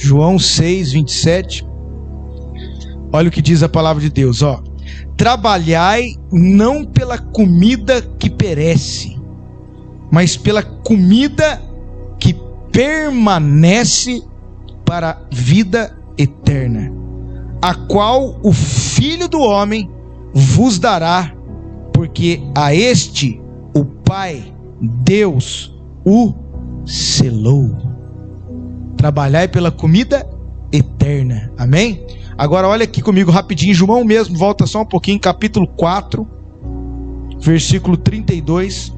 João 6, 27. Olha o que diz a palavra de Deus, ó. Trabalhai não pela comida que perece, mas pela comida que permanece para a vida eterna, a qual o Filho do Homem vos dará, porque a este o Pai, Deus, o selou. Trabalhai pela comida eterna, amém? Agora olha aqui comigo rapidinho, João mesmo, volta só um pouquinho, capítulo 4, versículo 32.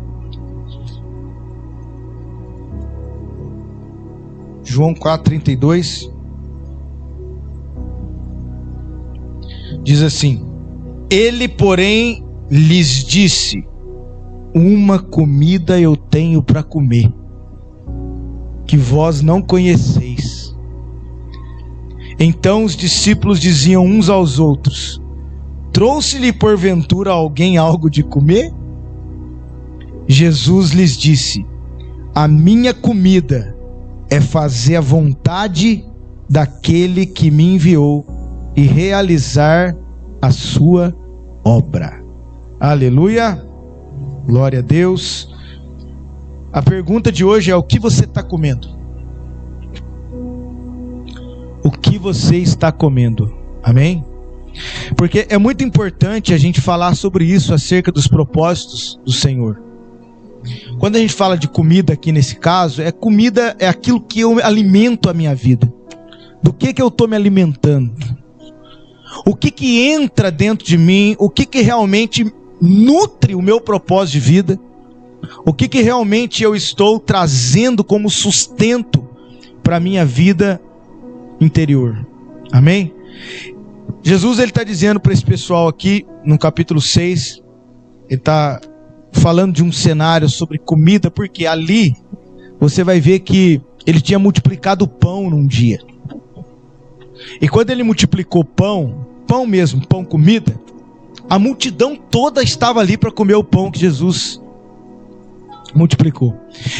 João 4, 32. Diz assim: ele, porém, lhes disse: uma comida eu tenho para comer, que vós não conheceis. Então os discípulos diziam uns aos outros: trouxe-lhe porventura alguém algo de comer? Jesus lhes disse: a minha comida é fazer a vontade daquele que me enviou e realizar a sua obra. Aleluia, glória a Deus. A pergunta de hoje é: o que você está comendo? O que você está comendo? Amém? Porque é muito importante a gente falar sobre isso, acerca dos propósitos do Senhor. Quando a gente fala de comida aqui nesse caso, comida é aquilo que eu alimento a minha vida. Do que eu estou me alimentando? O que entra dentro de mim? O que realmente nutre o meu propósito de vida? O que realmente eu estou trazendo como sustento para a minha vida interior? Amém? Jesus ele está dizendo para esse pessoal aqui, no capítulo 6, ele está falando de um cenário sobre comida, porque ali você vai ver que ele tinha multiplicado o pão num dia. E quando ele multiplicou pão mesmo, pão comida, a multidão toda estava ali para comer o pão que Jesus multiplicou.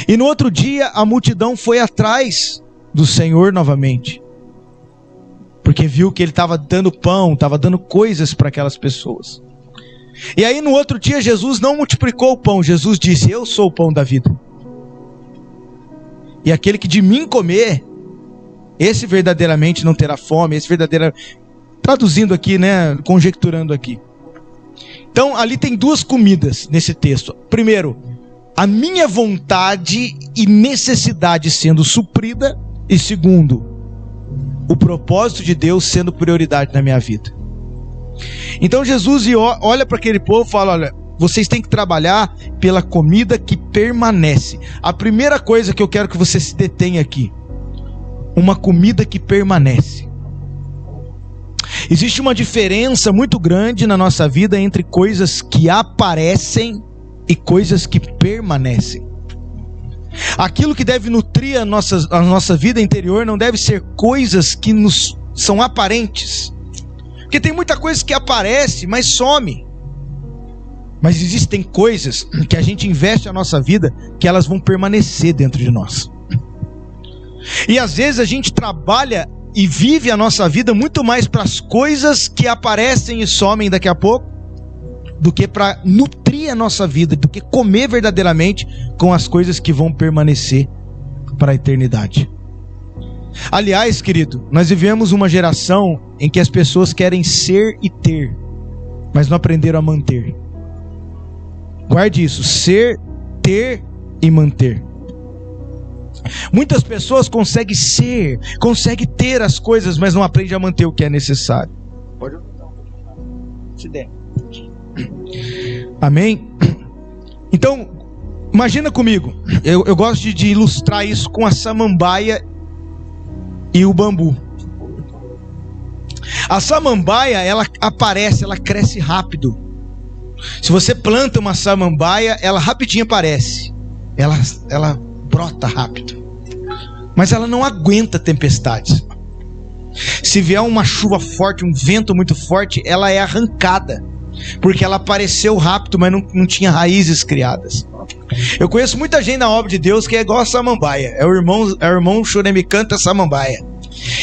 E no outro dia a multidão foi atrás do Senhor novamente, porque viu que ele estava dando pão, estava dando coisas para aquelas pessoas. E aí no outro dia Jesus não multiplicou o pão. Jesus disse: eu sou o pão da vida, e aquele que de mim comer, esse verdadeiramente não terá fome. Esse verdadeiramente, traduzindo aqui, né, conjecturando aqui. Então ali tem duas comidas nesse texto. Primeiro, a minha vontade e necessidade sendo suprida, e segundo, o propósito de Deus sendo prioridade na minha vida. Então Jesus olha para aquele povo e fala: olha, vocês têm que trabalhar pela comida que permanece. A primeira coisa que eu quero que você se detenha aqui: uma comida que permanece. Existe uma diferença muito grande na nossa vida entre coisas que aparecem e coisas que permanecem. Aquilo que deve nutrir a nossa vida interior não deve ser coisas que nos são aparentes. Porque tem muita coisa que aparece, mas some. Mas existem coisas que a gente investe a nossa vida, que elas vão permanecer dentro de nós. E às vezes a gente trabalha e vive a nossa vida muito mais para as coisas que aparecem e somem daqui a pouco, do que para nutrir a nossa vida, do que comer verdadeiramente com as coisas que vão permanecer para a eternidade. Aliás, querido, nós vivemos uma geração em que as pessoas querem ser e ter, mas não aprenderam a manter. Guarde isso: ser, ter e manter. Muitas pessoas conseguem ser, conseguem ter as coisas, mas não aprendem a manter o que é necessário. Pode aumentar um pouquinho, se der. Amém? Então, imagina comigo, eu gosto de ilustrar isso com a samambaia e o bambu. A samambaia, ela aparece, ela cresce rápido. Se você planta uma samambaia, ela rapidinho aparece, ela brota rápido, mas ela não aguenta tempestades. Se vier uma chuva forte, um vento muito forte, ela é arrancada, porque ela apareceu rápido, mas não tinha raízes criadas. Eu conheço muita gente na obra de Deus que é igual a samambaia. É o irmão Choreme canta samambaia.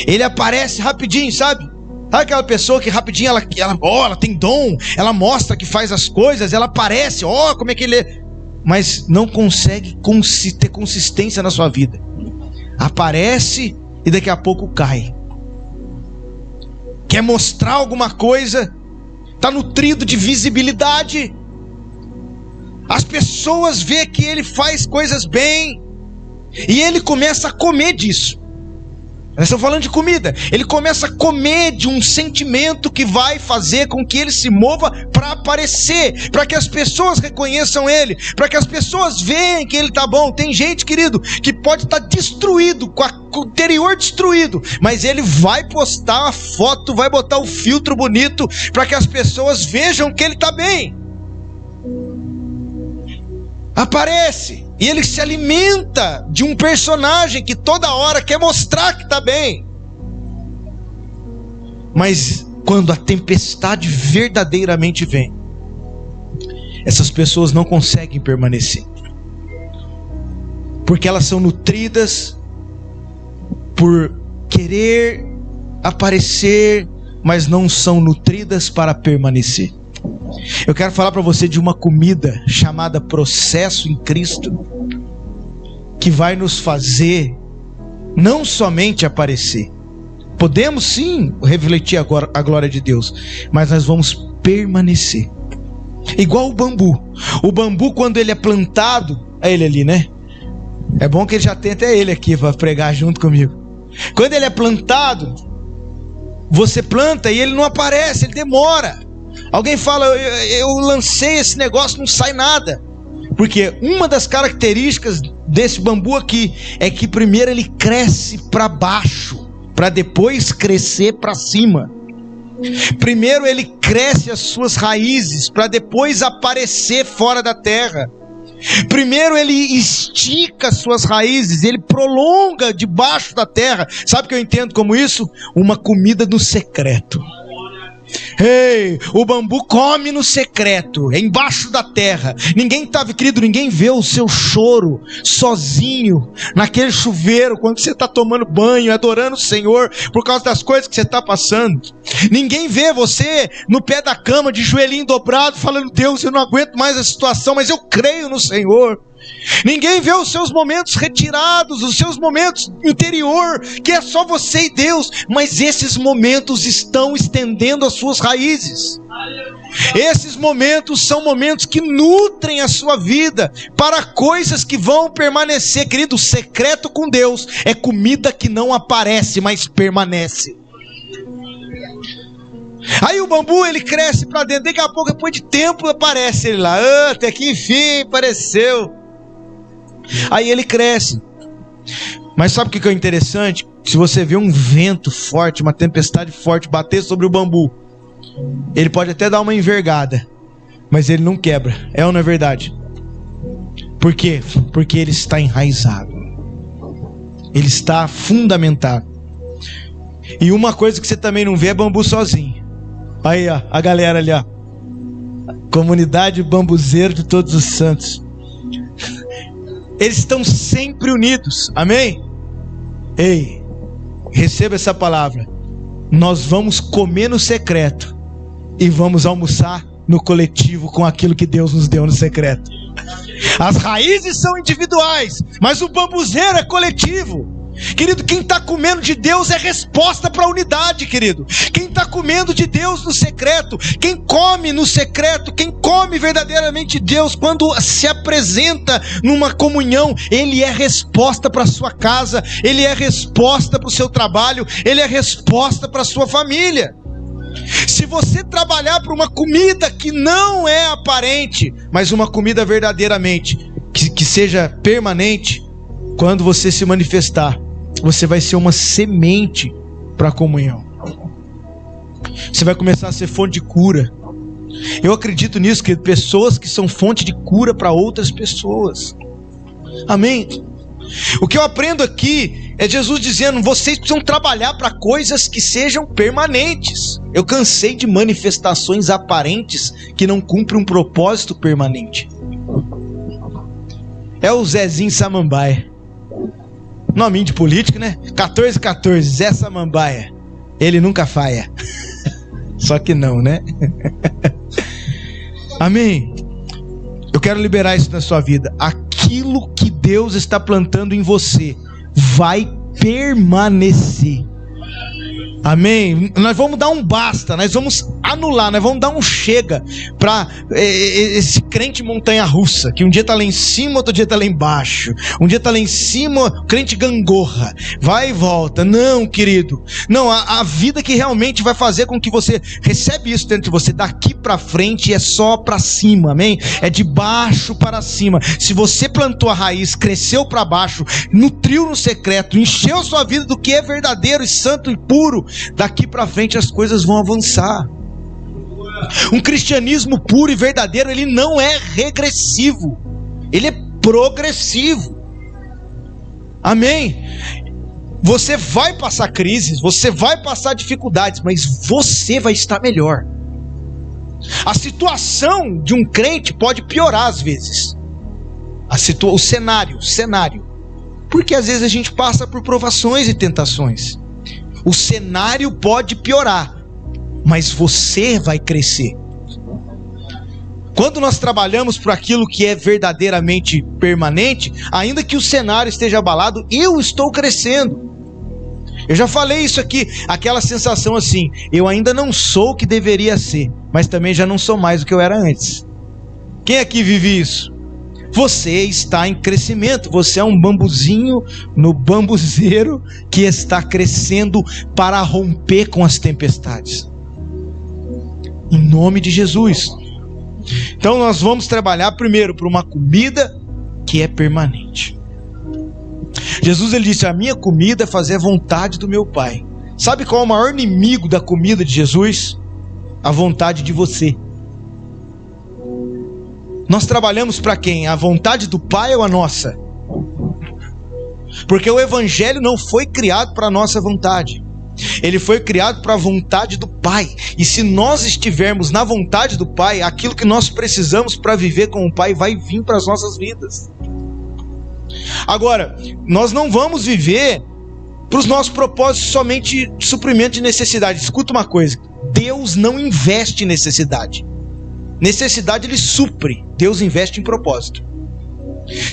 Ele aparece rapidinho, sabe? Sabe aquela pessoa que rapidinho ela tem dom, ela mostra que faz as coisas, ela aparece, como é que ele é, mas não consegue ter consistência na sua vida. Aparece e daqui a pouco cai. Quer mostrar alguma coisa, está nutrido de visibilidade. As pessoas veem que ele faz coisas bem e ele começa a comer disso. Nós estamos falando de comida. Ele começa a comer de um sentimento que vai fazer com que ele se mova para aparecer, para que as pessoas reconheçam ele, para que as pessoas vejam que ele está bom. Tem gente, querido, que pode estar destruído, com o interior destruído, mas ele vai postar a foto, vai botar o filtro bonito, para que as pessoas vejam que ele está bem. Aparece. E ele se alimenta de um personagem que toda hora quer mostrar que está bem. Mas quando a tempestade verdadeiramente vem, essas pessoas não conseguem permanecer. Porque elas são nutridas por querer aparecer, mas não são nutridas para permanecer. Eu quero falar para você de uma comida chamada processo em Cristo, que vai nos fazer não somente aparecer. Podemos sim refletir agora a glória de Deus, mas nós vamos permanecer. Igual o bambu. O bambu, quando ele é plantado, é ele ali, né? É bom que ele já tem até ele aqui para pregar junto comigo. Quando ele é plantado, você planta e ele não aparece, ele demora. Alguém fala, eu lancei esse negócio, não sai nada. Porque uma das características desse bambu aqui é que primeiro ele cresce para baixo, para depois crescer para cima. Primeiro ele cresce as suas raízes, para depois aparecer fora da terra. Primeiro ele estica as suas raízes, ele prolonga debaixo da terra. Sabe o que eu entendo como isso? Uma comida no secreto. O bambu come no secreto, embaixo da terra. Ninguém querido, ninguém vê o seu choro sozinho naquele chuveiro quando você está tomando banho, adorando o Senhor por causa das coisas que você está passando. Ninguém vê você no pé da cama de joelhinho dobrado falando: Deus, eu não aguento mais a situação, mas eu creio no Senhor. Ninguém vê os seus momentos retirados, os seus momentos interior, que é só você e Deus, mas esses momentos estão estendendo as suas raízes. Esses momentos são momentos que nutrem a sua vida para coisas que vão permanecer. Querido, o secreto com Deus é comida que não aparece, mas permanece. Aí o bambu ele cresce para dentro, daqui a pouco, depois de tempo, aparece ele lá. Até que enfim apareceu. Aí ele cresce. Mas sabe o que é interessante? Se você vê um vento forte, uma tempestade forte bater sobre o bambu, ele pode até dar uma envergada, mas ele não quebra. É ou não é verdade? Por quê? Porque ele está enraizado. Ele está fundamentado. E uma coisa que você também não vê é bambu sozinho. Aí ó, a galera ali ó, Comunidade Bambuzeiro de Todos os Santos. Eles estão sempre unidos, amém? Ei, receba essa palavra. Nós vamos comer no secreto e vamos almoçar no coletivo com aquilo que Deus nos deu no secreto. As raízes são individuais, mas o bambuzeiro é coletivo. Querido, quem está comendo de Deus é resposta para a unidade, querido. Quem está comendo de Deus no secreto, quem come no secreto, quem come verdadeiramente Deus, quando se apresenta numa comunhão, ele é resposta para a sua casa, ele é resposta para o seu trabalho, ele é resposta para a sua família. Se você trabalhar para uma comida que não é aparente, mas uma comida verdadeiramente, que seja permanente, quando você se manifestar, você vai ser uma semente para a comunhão. Você vai começar a ser fonte de cura. Eu acredito nisso, que pessoas que são fonte de cura para outras pessoas. Amém? O que eu aprendo aqui é Jesus dizendo: vocês precisam trabalhar para coisas que sejam permanentes. Eu cansei de manifestações aparentes que não cumprem um propósito permanente. É o Zezinho Samambaia. Nominho de político, né? 1414, Zé Samambaia. Ele nunca falha. Só que não, né? Amém? Eu quero liberar isso na sua vida. Aquilo que Deus está plantando em você vai permanecer. Amém? Nós vamos dar um basta, nós vamos anular, nós vamos dar um chega para esse crente montanha-russa, que um dia está lá em cima, outro dia está lá embaixo, um dia está lá em cima, crente gangorra, vai e volta. Não, querido, não, a vida que realmente vai fazer com que você recebe isso dentro de você, daqui para frente é só para cima, amém? É de baixo para cima. Se você plantou a raiz, cresceu para baixo, nutriu no secreto, encheu sua vida do que é verdadeiro e santo e puro, daqui para frente as coisas vão avançar. Um cristianismo puro e verdadeiro, ele não é regressivo, ele é progressivo. Amém? Você vai passar crises, você vai passar dificuldades, mas você vai estar melhor. A situação de um crente pode piorar às vezes. O cenário, porque às vezes a gente passa por provações e tentações. O cenário pode piorar, mas você vai crescer. Quando nós trabalhamos por aquilo que é verdadeiramente permanente, ainda que o cenário esteja abalado, eu estou crescendo. Eu já falei isso aqui, aquela sensação assim, eu ainda não sou o que deveria ser, mas também já não sou mais o que eu era antes. Quem aqui vive isso? Você está em crescimento, você é um bambuzinho no bambuzeiro que está crescendo para romper com as tempestades. Em nome de Jesus. Então nós vamos trabalhar primeiro por uma comida que é permanente. Jesus, ele disse, a minha comida é fazer a vontade do meu Pai. Sabe qual é o maior inimigo da comida de Jesus? A vontade de você. Nós trabalhamos para quem? A vontade do Pai ou a nossa? Porque o Evangelho não foi criado para a nossa vontade. Ele foi criado para a vontade do Pai. E se nós estivermos na vontade do Pai, aquilo que nós precisamos para viver com o Pai vai vir para as nossas vidas. Agora, nós não vamos viver para os nossos propósitos somente de suprimento de necessidade. Escuta uma coisa, Deus não investe em necessidade. Necessidade ele supre, Deus investe em propósito.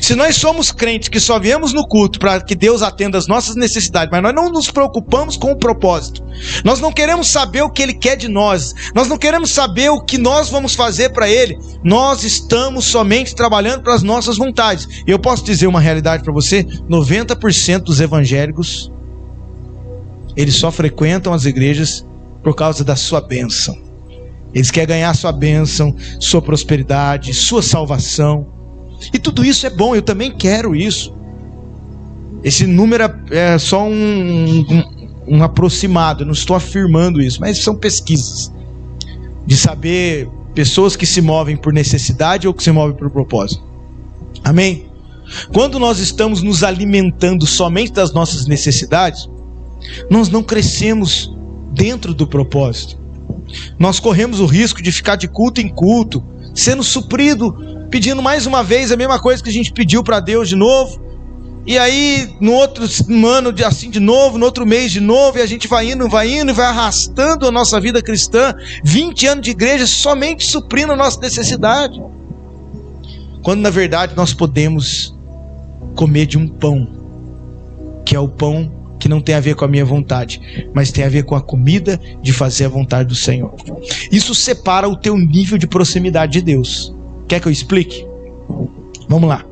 Se nós somos crentes que só viemos no culto para que Deus atenda as nossas necessidades, mas nós não nos preocupamos com o propósito, nós não queremos saber o que Ele quer de nós, nós não queremos saber o que nós vamos fazer para Ele, nós estamos somente trabalhando para as nossas vontades. E eu posso dizer uma realidade para você, 90% dos evangélicos, eles só frequentam as igrejas por causa da sua bênção. Eles querem ganhar sua bênção, sua prosperidade, sua salvação. E tudo isso é bom, eu também quero isso. Esse número é só um aproximado, eu não estou afirmando isso, mas são pesquisas de saber pessoas que se movem por necessidade ou que se movem por propósito. Amém? Quando nós estamos nos alimentando somente das nossas necessidades, nós não crescemos dentro do propósito. Nós corremos o risco de ficar de culto em culto, sendo suprido, pedindo mais uma vez a mesma coisa que a gente pediu para Deus de novo, e aí no outro ano assim de novo, no outro mês de novo, e a gente vai indo e vai arrastando a nossa vida cristã, 20 anos de igreja somente suprindo a nossa necessidade, quando na verdade nós podemos comer de um pão, que é o pão que não tem a ver com a minha vontade, mas tem a ver com a comida de fazer a vontade do Senhor. Isso separa o teu nível de proximidade de Deus. Quer que eu explique? Vamos lá.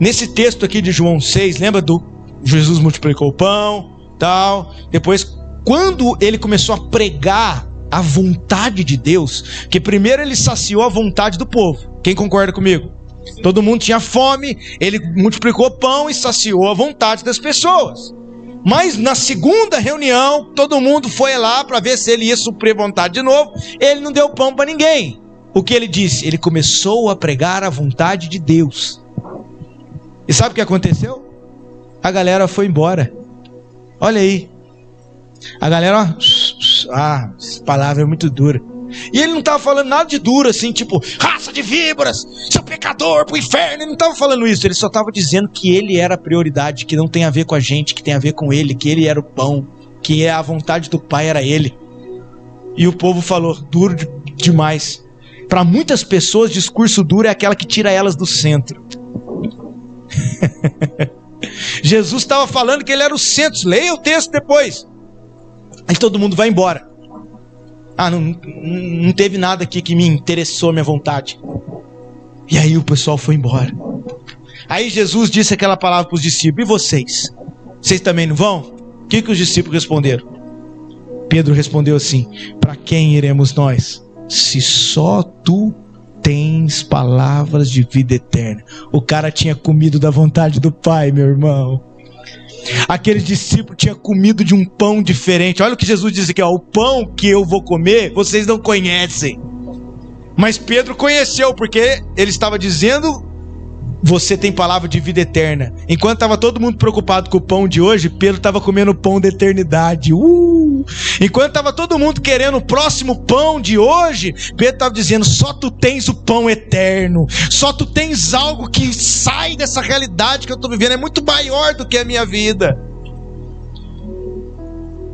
Nesse texto aqui de João 6, lembra do Jesus multiplicou o pão, tal. Depois, quando ele começou a pregar a vontade de Deus, que primeiro ele saciou a vontade do povo. Quem concorda comigo? Todo mundo tinha fome, ele multiplicou o pão e saciou a vontade das pessoas. Mas na segunda reunião, todo mundo foi lá para ver se ele ia suprir a vontade de novo. Ele não deu pão para ninguém. O que ele disse? Ele começou a pregar a vontade de Deus. E sabe o que aconteceu? A galera foi embora. Olha aí. A galera, essa palavra é muito dura. E ele não estava falando nada de duro, assim, tipo, raça de víboras, seu pecador pro inferno. Ele não estava falando isso, ele só estava dizendo que ele era a prioridade, que não tem a ver com a gente, que tem a ver com ele, que ele era o pão, que a vontade do Pai era ele. E o povo falou, duro demais. Para muitas pessoas, discurso duro é aquela que tira elas do centro. Jesus estava falando que ele era o centro. Leia o texto depois. Aí todo mundo vai embora. Não teve nada aqui que me interessou a minha vontade. E aí o pessoal foi embora. Aí Jesus disse aquela palavra para os discípulos: e vocês? Vocês também não vão? O que os discípulos responderam? Pedro respondeu assim: para quem iremos nós? Se só tu tens palavras de vida eterna. O cara tinha comido da vontade do Pai, meu irmão. Aquele discípulo tinha comido de um pão diferente. Olha o que Jesus disse aqui, ó: o pão que eu vou comer, vocês não conhecem. Mas Pedro conheceu, porque ele estava dizendo: você tem palavra de vida eterna. Enquanto estava todo mundo preocupado com o pão de hoje, Pedro estava comendo o pão da eternidade. Enquanto estava todo mundo querendo o próximo pão de hoje, Pedro estava dizendo: só tu tens o pão eterno. Só tu tens algo que sai dessa realidade que eu estou vivendo. É muito maior do que a minha vida.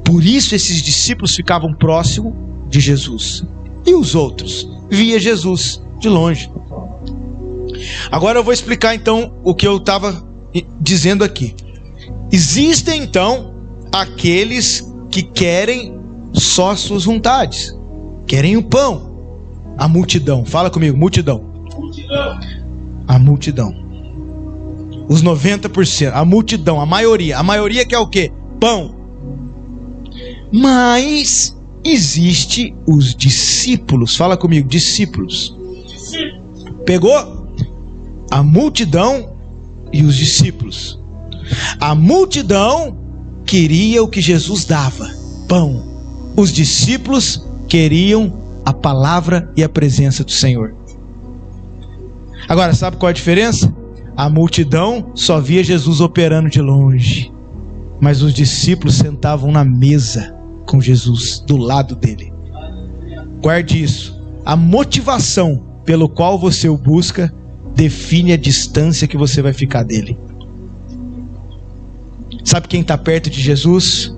Por isso esses discípulos ficavam próximos de Jesus. E os outros via Jesus de longe. Agora eu vou explicar então o que eu estava dizendo aqui. Existem então aqueles que querem só suas vontades, querem o pão. A multidão, fala comigo, multidão. A multidão. Os 90%, a multidão, a maioria quer o quê? Pão. Mas existe os discípulos, fala comigo, discípulos. Pegou? A multidão e os discípulos. A multidão queria o que Jesus dava, pão. Os discípulos queriam a palavra e a presença do Senhor. Agora, sabe qual é a diferença? A multidão só via Jesus operando de longe, mas os discípulos sentavam na mesa com Jesus, do lado dele. Guarde isso. A motivação pelo qual você o busca define a distância que você vai ficar dele. Sabe quem está perto de Jesus?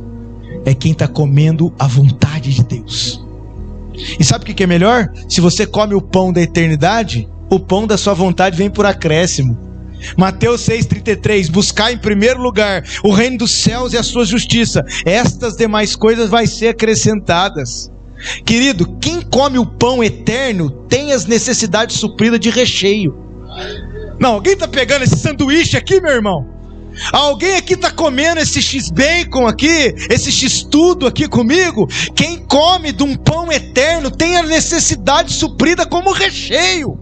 É quem está comendo a vontade de Deus. E sabe o que é melhor? Se você come o pão da eternidade, o pão da sua vontade vem por acréscimo. Mateus 6,33: buscar em primeiro lugar o reino dos céus e a sua justiça, estas demais coisas vai ser acrescentadas. Querido, quem come o pão eterno tem as necessidades supridas de recheio. Não, alguém está pegando esse sanduíche aqui, meu irmão? Alguém aqui está comendo esse X-Bacon aqui, esse X-Tudo aqui comigo? Quem come de um pão eterno tem a necessidade suprida como recheio.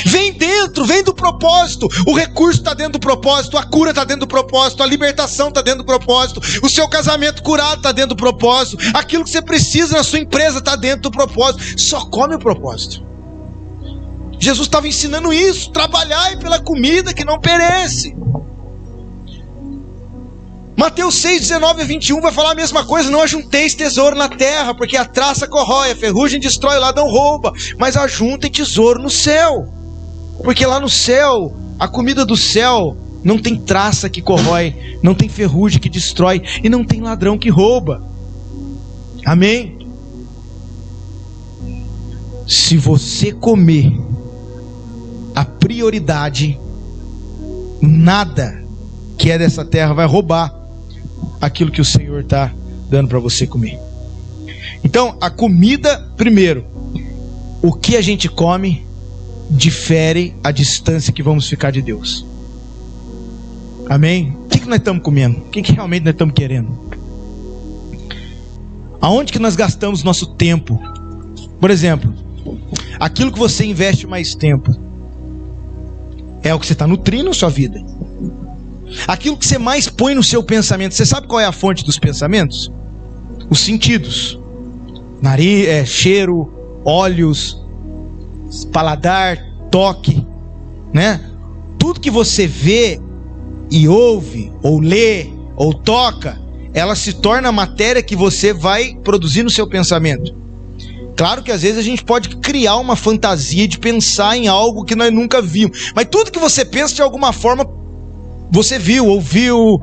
Vem dentro, vem do propósito. O recurso está dentro do propósito, a cura está dentro do propósito, a libertação está dentro do propósito, o seu casamento curado está dentro do propósito, aquilo que você precisa na sua empresa está dentro do propósito. Só come o propósito. Jesus estava ensinando isso: trabalhai pela comida que não perece. Mateus 6, 19 a 21 vai falar a mesma coisa: não ajunteis tesouro na terra, porque a traça corrói, a ferrugem destrói, o ladrão rouba, mas ajuntem tesouro no céu, porque lá no céu, a comida do céu não tem traça que corrói, não tem ferrugem que destrói, e não tem ladrão que rouba. Amém? Se você comer a prioridade, nada que é dessa terra vai roubar aquilo que o Senhor está dando para você comer. Então, a comida, primeiro, o que a gente come difere a distância que vamos ficar de Deus. Amém? O que nós estamos comendo? O que realmente nós estamos querendo? Aonde que nós gastamos nosso tempo? Por exemplo, aquilo que você investe mais tempo é o que você está nutrindo a sua vida. Aquilo que você mais põe no seu pensamento. Você sabe qual é a fonte dos pensamentos? Os sentidos. Nariz, cheiro, olhos, paladar, toque, né? Tudo que você vê e ouve, ou lê, ou toca, ela se torna a matéria que você vai produzir no seu pensamento. Claro que às vezes a gente pode criar uma fantasia de pensar em algo que nós nunca vimos. Mas tudo que você pensa, de alguma forma, você viu, ouviu,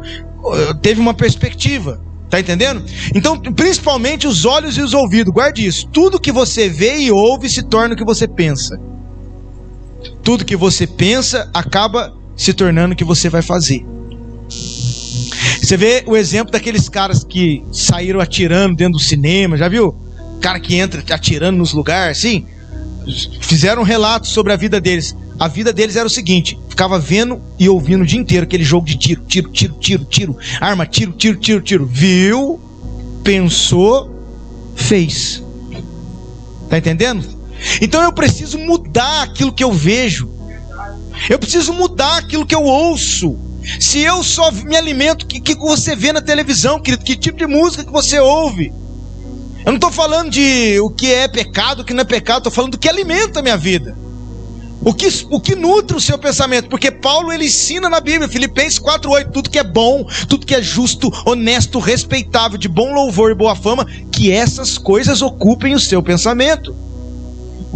teve uma perspectiva. Tá entendendo? Então, principalmente os olhos e os ouvidos. Guarde isso. Tudo que você vê e ouve se torna o que você pensa. Tudo que você pensa acaba se tornando o que você vai fazer. Você vê o exemplo daqueles caras que saíram atirando dentro do cinema, já viu? Cara que entra atirando nos lugares, assim. Fizeram um relato sobre a vida deles. A vida deles era o seguinte: ficava vendo e ouvindo o dia inteiro aquele jogo de tiro, arma, tiro. Viu, pensou, fez. Tá entendendo? Então eu preciso mudar aquilo que eu vejo. Eu preciso mudar aquilo que eu ouço. Se eu só me alimento, que você vê na televisão, querido? Que tipo de música que você ouve? Eu não estou falando de o que é pecado, o que não é pecado. Estou falando do que alimenta a minha vida. O que nutre o seu pensamento? Porque Paulo, ele ensina na Bíblia, Filipenses 4:8, tudo que é bom, tudo que é justo, honesto, respeitável, de bom louvor e boa fama, que essas coisas ocupem o seu pensamento.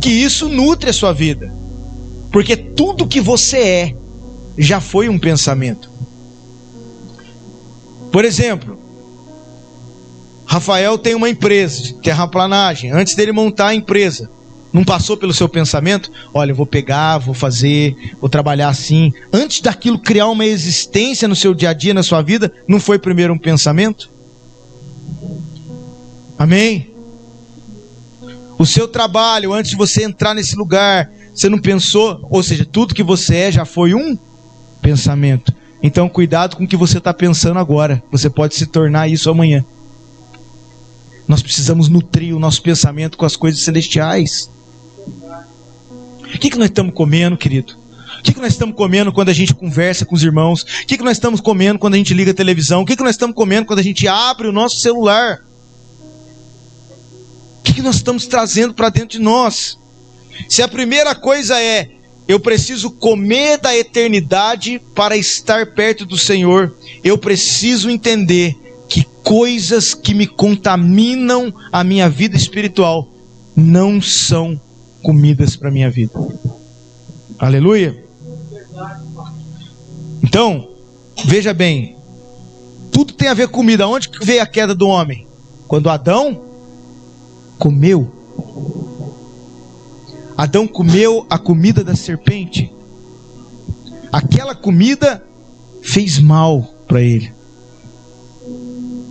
Que isso nutre a sua vida. Porque tudo que você é, já foi um pensamento. Por exemplo, Rafael tem uma empresa de terraplanagem. Antes dele montar a empresa, não passou pelo seu pensamento? Olha, eu vou pegar, vou fazer, vou trabalhar assim. Antes daquilo criar uma existência no seu dia a dia, na sua vida, não foi primeiro um pensamento? Amém? O seu trabalho, antes de você entrar nesse lugar, você não pensou? Ou seja, tudo que você é já foi um pensamento. Então cuidado com o que você está pensando agora. Você pode se tornar isso amanhã. Nós precisamos nutrir o nosso pensamento com as coisas celestiais. O que nós estamos comendo, querido? O que nós estamos comendo quando a gente conversa com os irmãos? O que nós estamos comendo quando a gente liga a televisão? O que nós estamos comendo quando a gente abre o nosso celular? O que nós estamos trazendo para dentro de nós? Se a primeira coisa é: eu preciso comer da eternidade para estar perto do Senhor, eu preciso entender que coisas que me contaminam a minha vida espiritual não são comidas para a minha vida. Aleluia. Então, veja bem, tudo tem a ver com comida. Onde que veio a queda do homem? Quando Adão comeu. Adão comeu a comida da serpente. Aquela comida fez mal para ele,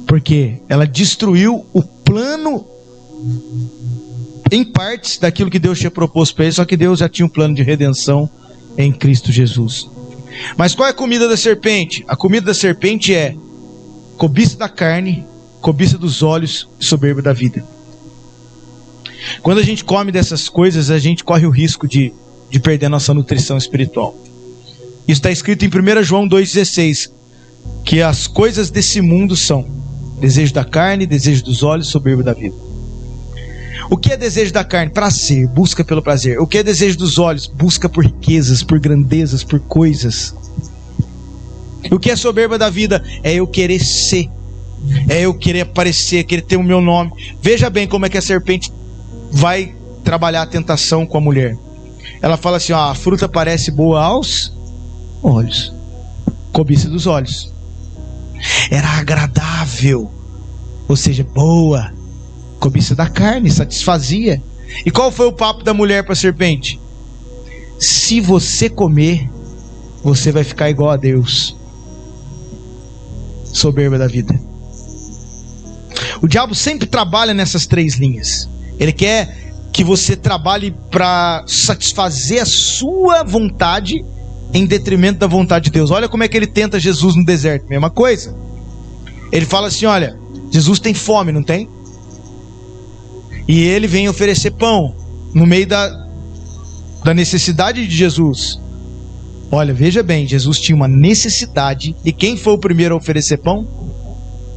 porque ela destruiu o plano em partes daquilo que Deus tinha proposto para ele. Só que Deus já tinha um plano de redenção em Cristo Jesus. Mas qual é a comida da serpente? A comida da serpente é cobiça da carne, cobiça dos olhos e soberba da vida. Quando a gente come dessas coisas, a gente corre o risco de perder a nossa nutrição espiritual. Isso está escrito em 1 João 2,16, que as coisas desse mundo são desejo da carne, desejo dos olhos, soberba da vida. O que é desejo da carne? Prazer, busca pelo prazer. O que é desejo dos olhos? Busca por riquezas, por grandezas, por coisas. O que é soberba da vida? É eu querer ser, é eu querer aparecer, querer ter o meu nome. Veja bem como é que a serpente vai trabalhar a tentação com a mulher. Ela fala assim: ó, a fruta parece boa aos olhos, cobiça dos olhos. Era agradável, ou seja, boa, cobiça da carne, satisfazia. E qual foi o papo da mulher para a serpente? Se você comer, você vai ficar igual a Deus. Soberba da vida. O diabo sempre trabalha nessas três linhas. Ele quer que você trabalhe para satisfazer a sua vontade em detrimento da vontade de Deus. Olha como é que ele tenta Jesus no deserto. Mesma coisa. Ele fala assim: olha, Jesus tem fome, não tem? E ele vem oferecer pão no meio da necessidade de Jesus. Olha, veja bem, Jesus tinha uma necessidade. E quem foi o primeiro a oferecer pão?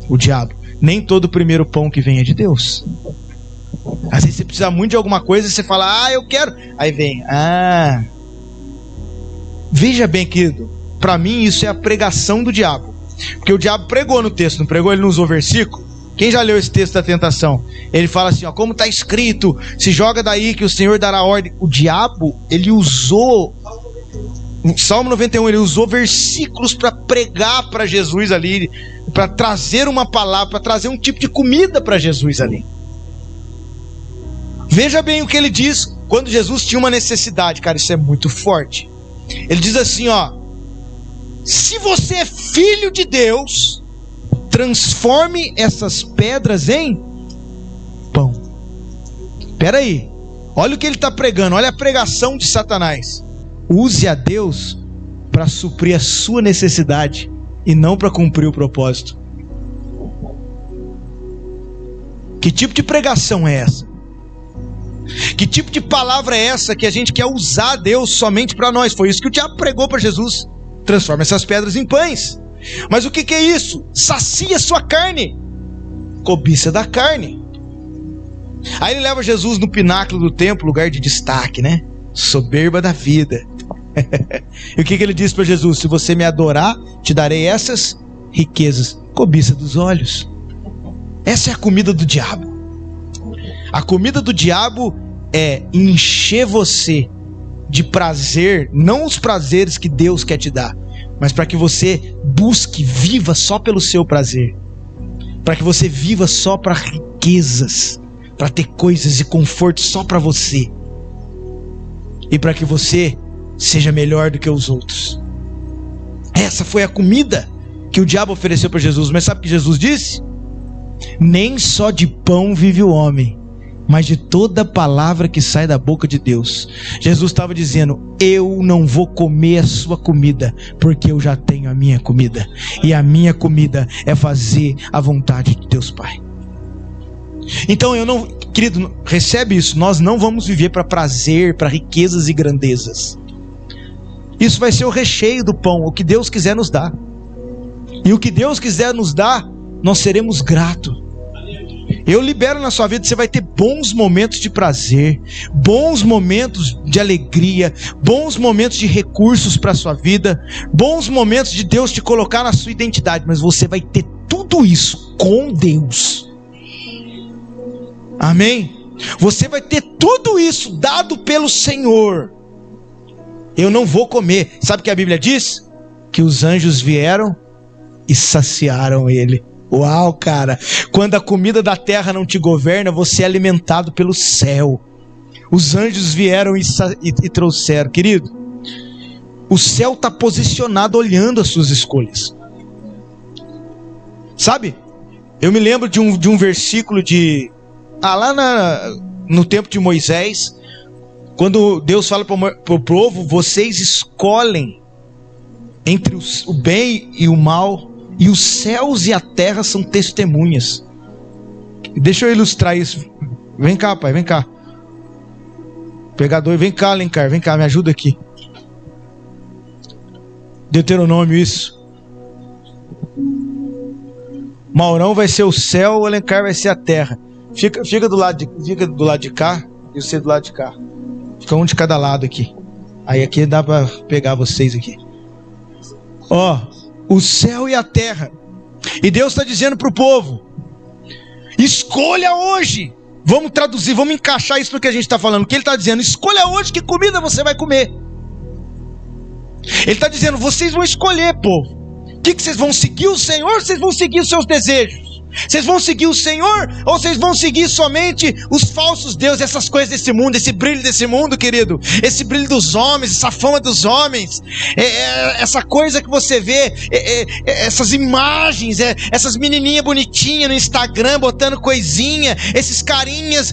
O diabo. Nem todo primeiro pão que vem é de Deus. Às vezes você precisa muito de alguma coisa e você fala: eu quero. Aí vem: Veja bem, querido, para mim isso é a pregação do diabo. Porque o diabo pregou no texto, não pregou? Ele não usou versículo. Quem já leu esse texto da tentação? Ele fala assim, ó, como está escrito, se joga daí que o Senhor dará ordem. O diabo, ele usou, no Salmo 91, ele usou versículos para pregar para Jesus ali, para trazer uma palavra, para trazer um tipo de comida para Jesus ali. Veja bem o que ele diz quando Jesus tinha uma necessidade. Cara, isso é muito forte. Ele diz assim, ó, se você é filho de Deus, transforme essas pedras em pão. Espera aí, olha o que ele está pregando, olha a pregação de Satanás. Use a Deus para suprir a sua necessidade e não para cumprir o propósito. Que tipo de pregação é essa? Que tipo de palavra é essa que a gente quer usar Deus somente para nós? Foi isso que o diabo pregou para Jesus. Transforma essas pedras em pães. Mas o que é isso? Sacia sua carne. Cobiça da carne. Aí ele leva Jesus no pináculo do templo, lugar de destaque, né? Soberba da vida. E o que ele diz para Jesus? Se você me adorar, te darei essas riquezas. Cobiça dos olhos. Essa é a comida do diabo. A comida do diabo é encher você de prazer, não os prazeres que Deus quer te dar, mas para que você busque, viva só pelo seu prazer, para que você viva só para riquezas, para ter coisas e conforto só para você, e para que você seja melhor do que os outros. Essa foi a comida que o diabo ofereceu para Jesus. Mas sabe o que Jesus disse? Nem só de pão vive o homem, mas de toda palavra que sai da boca de Deus. Jesus estava dizendo, eu não vou comer a sua comida, porque eu já tenho a minha comida, e a minha comida é fazer a vontade de Deus Pai. Então querido, recebe isso, nós não vamos viver para prazer, para riquezas e grandezas. Isso vai ser o recheio do pão, o que Deus quiser nos dar. E o que Deus quiser nos dar, nós seremos gratos. Eu libero na sua vida, você vai ter bons momentos de prazer, bons momentos de alegria, bons momentos de recursos para a sua vida, bons momentos de Deus te colocar na sua identidade, mas você vai ter tudo isso com Deus. Amém? Você vai ter tudo isso dado pelo Senhor. Eu não vou comer. Sabe o que a Bíblia diz? Que os anjos vieram e saciaram ele. Uau, cara, quando a comida da terra não te governa, você é alimentado pelo céu. Os anjos vieram e trouxeram. Querido, o céu está posicionado olhando as suas escolhas. Sabe? Eu me lembro de um versículo no tempo de Moisés, quando Deus fala para o povo, vocês escolhem entre o bem e o mal, e os céus e a terra são testemunhas. Deixa eu ilustrar isso. Vem cá, pai, vem cá. Pegador, vem cá, Alencar, vem cá, me ajuda aqui. Deuteronômio, isso. Maurão vai ser o céu, o Alencar vai ser a terra. Fica do lado de cá e você do lado de cá. Fica um de cada lado aqui. Aí aqui dá para pegar vocês aqui. Ó, o céu e a terra. E Deus está dizendo para o povo: escolha hoje. Vamos traduzir, vamos encaixar isso no que a gente está falando. O que ele está dizendo? Escolha hoje que comida você vai comer. Ele está dizendo, vocês vão escolher, povo. O que vocês vão seguir o Senhor ou vocês vão seguir os seus desejos? Vocês vão seguir o Senhor ou vocês vão seguir somente os falsos deuses, essas coisas desse mundo, esse brilho desse mundo, querido? Esse brilho dos homens, essa fama dos homens, essa coisa que você vê, essas imagens, essas menininhas bonitinhas no Instagram botando coisinha, esses carinhas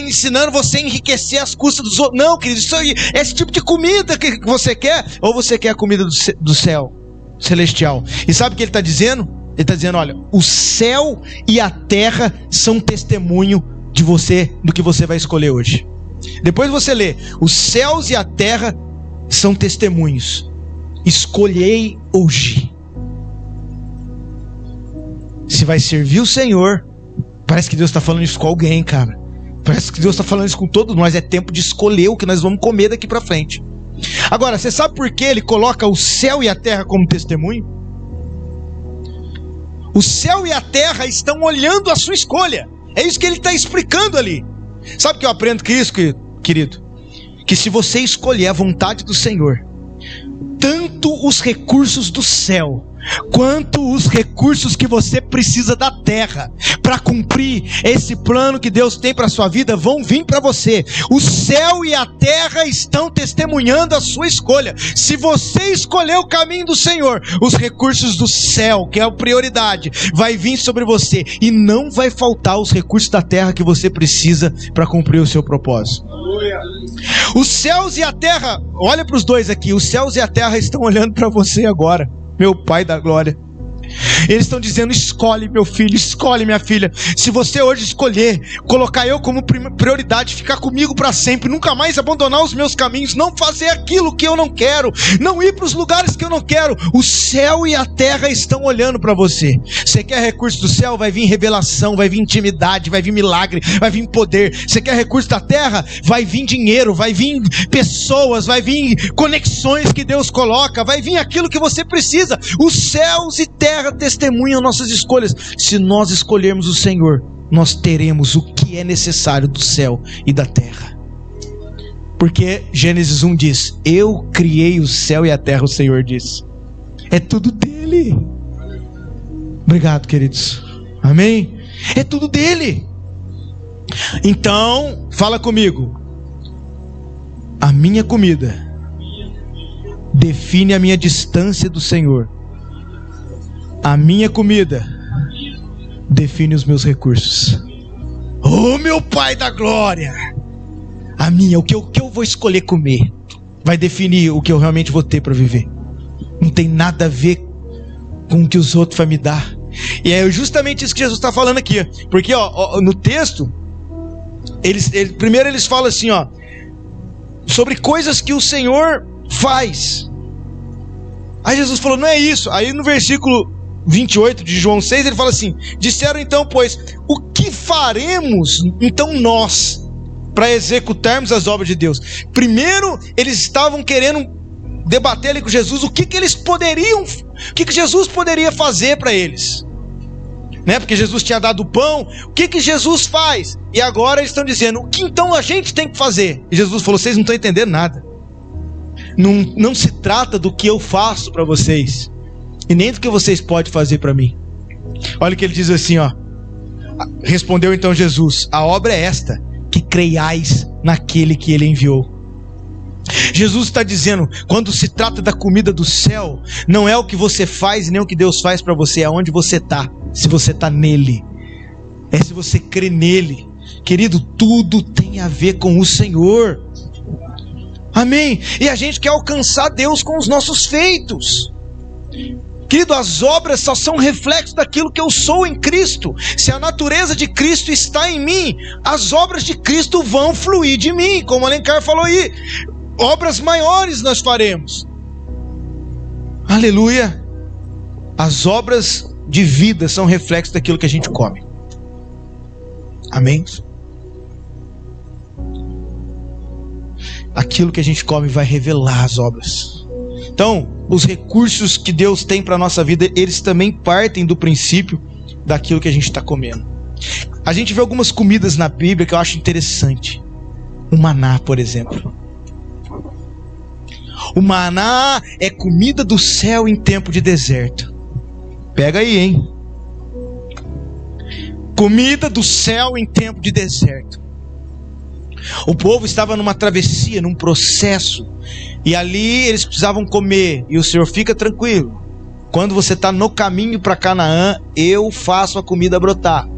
ensinando você a enriquecer às custas dos outros. Não, querido, isso aí, esse tipo de comida que você quer, ou você quer a comida do céu celestial? E sabe o que ele está dizendo? Ele está dizendo, olha, o céu e a terra são testemunho de você, do que você vai escolher hoje. Depois você lê, os céus e a terra são testemunhos. Escolhei hoje. Se vai servir o Senhor, parece que Deus está falando isso com alguém, cara. Parece que Deus está falando isso com todos nós. É tempo de escolher o que nós vamos comer daqui para frente. Agora, você sabe por que ele coloca o céu e a terra como testemunho? O céu e a terra estão olhando a sua escolha. É isso que ele está explicando ali. Sabe o que eu aprendo com isso, querido? Que se você escolher a vontade do Senhor, tanto os recursos do céu, quanto os recursos que você precisa da terra, para cumprir esse plano que Deus tem para a sua vida, vão vir para você. O céu e a terra estão testemunhando a sua escolha. Se você escolher o caminho do Senhor, os recursos do céu, que é a prioridade, vai vir sobre você, e não vai faltar os recursos da terra que você precisa para cumprir o seu propósito. Os céus e a terra, olha para os dois aqui, os céus e a terra estão olhando para você agora, meu Pai da glória. Eles estão dizendo: escolhe meu filho, escolhe minha filha. Se você hoje escolher colocar eu como prioridade, ficar comigo para sempre, nunca mais abandonar os meus caminhos, não fazer aquilo que eu não quero, não ir para os lugares que eu não quero, o céu e a terra estão olhando para você. Você quer recurso do céu? Vai vir revelação, vai vir intimidade, vai vir milagre, vai vir poder. Você quer recurso da terra? Vai vir dinheiro, vai vir pessoas, vai vir conexões que Deus coloca, vai vir aquilo que você precisa. Os céus e terra testemunham nossas escolhas. Se nós escolhermos o Senhor, nós teremos o que é necessário do céu e da terra. Porque Gênesis 1 diz: eu criei o céu e a terra, o Senhor disse. É tudo dele. Obrigado, queridos. Amém? É tudo dele. Então, fala comigo. A minha comida define a minha distância do Senhor. A minha comida define os meus recursos. Oh, meu Pai da glória! A minha, o que eu vou escolher comer, vai definir o que eu realmente vou ter para viver. Não tem nada a ver com o que os outros vão me dar. E é justamente isso que Jesus está falando aqui. Porque no texto, primeiro eles falam assim, sobre coisas que o Senhor faz. Aí Jesus falou: não é isso. Aí no versículo 28 de João 6, ele fala assim: disseram então, pois, o que faremos então nós para executarmos as obras de Deus? Primeiro eles estavam querendo debater ali com Jesus o que eles poderiam, o que Jesus poderia fazer para eles, né? Porque Jesus tinha dado o pão. O que Jesus faz? E agora eles estão dizendo: o que então a gente tem que fazer? E Jesus falou: vocês não estão entendendo nada. Não se trata do que eu faço para vocês, e nem do que vocês podem fazer para mim. Olha o que ele diz assim, respondeu então Jesus: a obra é esta, que creiais naquele que ele enviou. Jesus está dizendo, quando se trata da comida do céu, não é o que você faz, nem o que Deus faz para você, é onde você está. Se você está nele, é se você crê nele. Querido, tudo tem a ver com o Senhor. Amém? E a gente quer alcançar Deus com os nossos feitos. Querido, as obras só são reflexo daquilo que eu sou em Cristo. Se a natureza de Cristo está em mim, as obras de Cristo vão fluir de mim, como Alencar falou aí. Obras maiores nós faremos. Aleluia. As obras de vida são reflexo daquilo que a gente come. Amém? Aquilo que a gente come vai revelar as obras. Então, os recursos que Deus tem para a nossa vida, eles também partem do princípio daquilo que a gente está comendo. A gente vê algumas comidas na Bíblia que eu acho interessante. O maná, por exemplo. O maná é comida do céu em tempo de deserto. Pega aí, hein? Comida do céu em tempo de deserto. O povo estava numa travessia, num processo, e ali eles precisavam comer. E o Senhor: fica tranquilo, quando você está no caminho para Canaã, eu faço a comida brotar.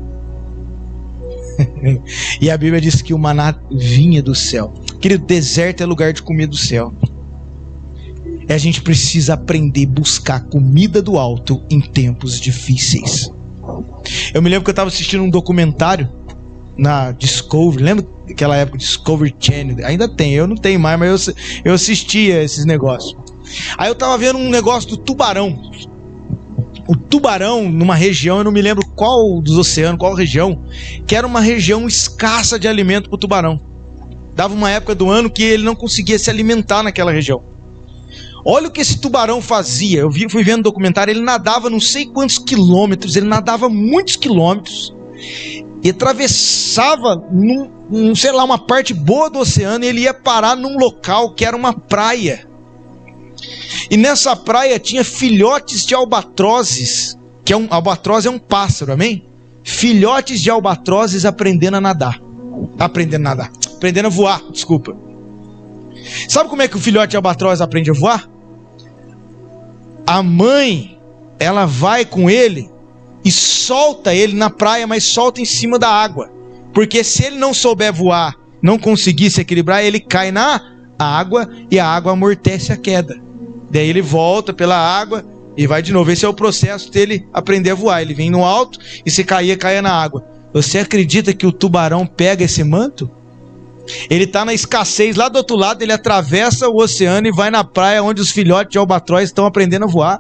E a Bíblia diz que o maná vinha do céu. Querido, deserto é lugar de comida do céu. E a gente precisa aprender a buscar comida do alto em tempos difíceis. Eu me lembro que eu estava assistindo um documentário na Discovery. Lembra daquela época, Discovery Channel? Ainda tem, eu não tenho mais, mas eu assistia esses negócios. Aí eu estava vendo um negócio do tubarão. O tubarão, numa região, eu não me lembro qual dos oceanos, qual região, que era uma região escassa de alimento para o tubarão. Dava uma época do ano que ele não conseguia se alimentar naquela região. Olha o que esse tubarão fazia. Fui vendo o documentário, ele nadava não sei quantos quilômetros, ele nadava muitos quilômetros e atravessava sei lá, uma parte boa do oceano, e ele ia parar num local que era uma praia. E nessa praia tinha filhotes de albatrozes, albatroz é um pássaro, amém? Filhotes de albatrozes aprendendo a voar, desculpa. Sabe como é que o filhote de albatroz aprende a voar? A mãe, ela vai com ele e solta ele na praia, mas solta em cima da água. Porque se ele não souber voar, não conseguir se equilibrar, ele cai na água e a água amortece a queda. Daí ele volta pela água e vai de novo. Esse é o processo dele aprender a voar. Ele vem no alto e se caía na água. Você acredita que o tubarão pega esse manto? Ele está na escassez lá do outro lado, ele atravessa o oceano e vai na praia onde os filhotes de albatroz estão aprendendo a voar.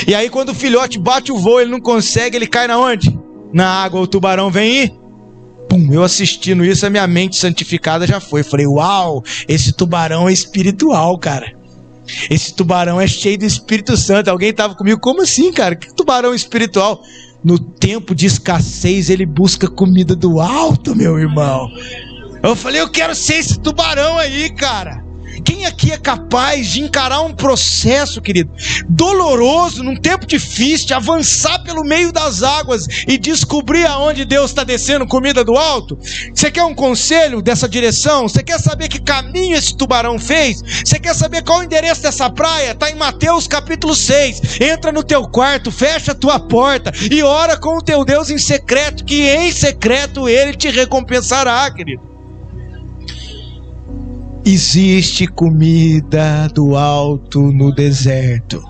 E aí quando o filhote bate o voo, ele não consegue, ele cai na onde? Na água. O tubarão vem e... pum, eu assistindo isso, a minha mente santificada já foi. Falei, uau, esse tubarão é espiritual, cara. Esse tubarão é cheio do Espírito Santo. Alguém estava comigo, como assim, cara? Que tubarão espiritual? No tempo de escassez, ele busca comida do alto, meu irmão. Eu falei, eu quero ser esse tubarão aí, cara. Quem aqui é capaz de encarar um processo, querido, doloroso, num tempo difícil, de avançar pelo meio das águas e descobrir aonde Deus está descendo comida do alto? Você quer um conselho dessa direção? Você quer saber que caminho esse tubarão fez? Você quer saber qual o endereço dessa praia? Está em Mateus capítulo 6. Entra no teu quarto, fecha a tua porta e ora com o teu Deus em secreto, que em secreto Ele te recompensará, querido. Existe comida do alto no deserto.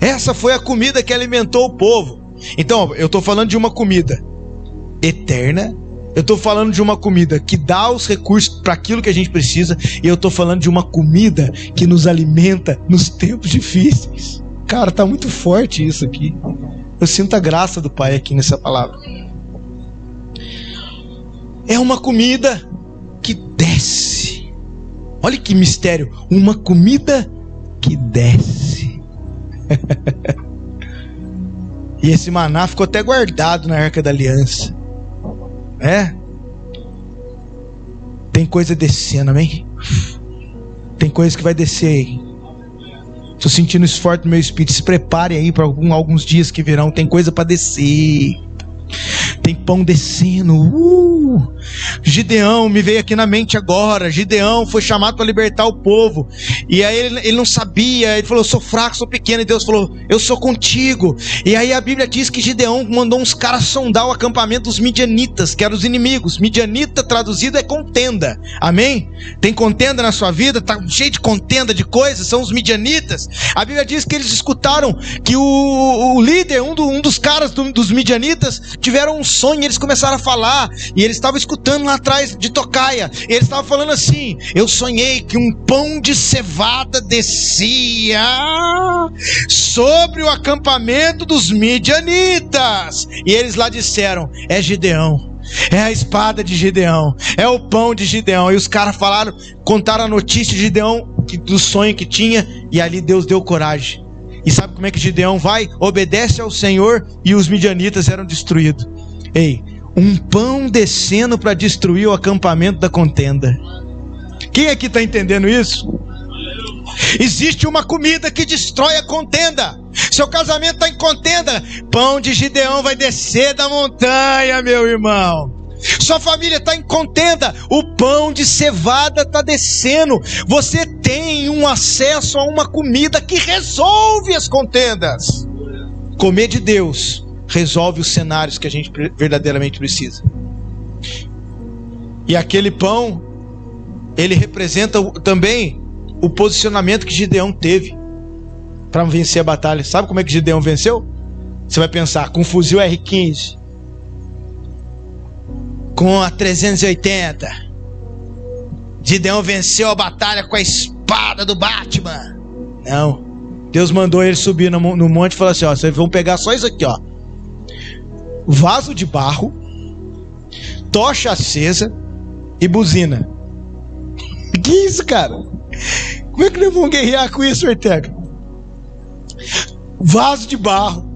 Essa foi a comida que alimentou o povo. Então, eu estou falando de uma comida eterna. Eu estou falando de uma comida que dá os recursos para aquilo que a gente precisa. E eu estou falando de uma comida que nos alimenta nos tempos difíceis. Cara, tá muito forte isso aqui. Eu sinto a graça do Pai aqui nessa palavra. É uma comida que desce. Olha que mistério. Uma comida que desce. E esse maná ficou até guardado na Arca da Aliança. Tem coisa descendo, amém? Tem coisa que vai descer aí. Estou sentindo isso forte no meu espírito. Se prepare aí para alguns dias que virão. Tem coisa para descer. Tem pão descendo. Gideão me veio aqui na mente agora. Gideão foi chamado para libertar o povo. E aí ele não sabia. Ele falou, eu sou fraco, sou pequeno. E Deus falou, eu sou contigo. E aí a Bíblia diz que Gideão mandou uns caras sondar o acampamento dos midianitas, que eram os inimigos. Midianita traduzido é contenda. Amém? Tem contenda na sua vida? Tá cheio de contenda de coisas? São os midianitas. A Bíblia diz que eles escutaram que o líder, um dos caras dos midianitas, tiveram um sonho, e eles começaram a falar, e eles estavam escutando lá atrás de tocaia, e eles estavam falando assim, eu sonhei que um pão de cevada descia sobre o acampamento dos midianitas, e eles lá disseram, é Gideão, é a espada de Gideão, é o pão de Gideão. E os caras falaram, contaram a notícia de Gideão, do sonho que tinha, e ali Deus deu coragem. E sabe como é que Gideão vai? Obedece ao Senhor, e os midianitas eram destruídos. Ei, um pão descendo para destruir o acampamento da contenda. Quem aqui está entendendo isso? Existe uma comida que destrói a contenda. Seu casamento está em contenda, pão de Gideão vai descer da montanha, meu irmão. Sua família está em contenda, o pão de cevada está descendo. Você tem um acesso a uma comida que resolve as contendas. Comer de Deus resolve os cenários que a gente verdadeiramente precisa. E aquele pão, ele representa também o posicionamento que Gideão teve para vencer a batalha. Sabe como é que Gideão venceu? Você vai pensar, com o fuzil R15, com a 380. Gideão venceu a batalha com a espada do Batman. Não. Deus mandou ele subir no monte e falou assim, ó, vocês vão pegar só isso aqui, ó. Vaso de barro, tocha acesa e buzina. Que isso, cara? Como é que nós vamos guerrear com isso, Ortega? Vaso de barro,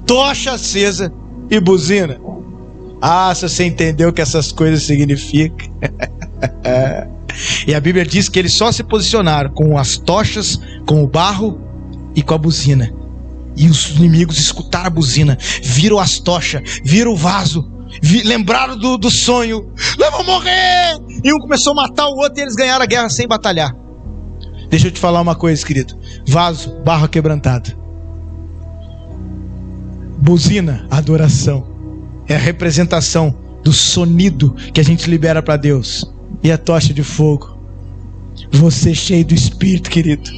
tocha acesa e buzina. Ah, se você entendeu o que essas coisas significam. E a Bíblia diz que eles só se posicionaram com as tochas, com o barro e com a buzina. E os inimigos escutaram a buzina, viram as tochas, viram o vaso, lembraram do sonho. Nós vamos morrer! E um começou a matar o outro e eles ganharam a guerra sem batalhar. Deixa eu te falar uma coisa, querido. Vaso, barro quebrantado. Buzina, adoração. É a representação do sonido que a gente libera para Deus. E a tocha de fogo. Você cheio do Espírito, querido.